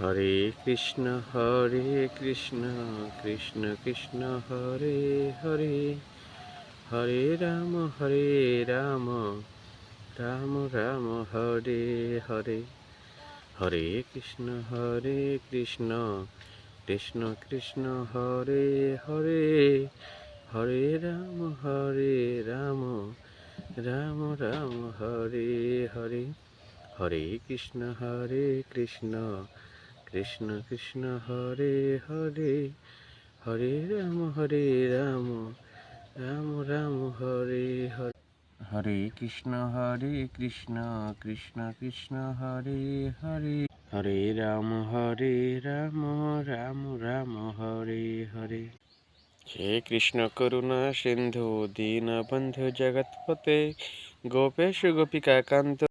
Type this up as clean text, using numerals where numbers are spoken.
হরে Krishna Krishna Krishna Hare Hare, হরে Ram Ram Ram Hare Hare. হরে Krishna Krishna Krishna Hare Hare, হরে Ram Ram Ram Hare Hare. হরে Krishna Krishna Krishna Hare Hare, হরে Ram Ram Ram Hare Hare. হরে Krishna Krishna Krishna Hare Hare, হরে Ram Ram Hare Hare. হে Krishna করুণা সিন্ধু Dinabandhu জগৎপতে, Gopesh গোপিকা কান্ত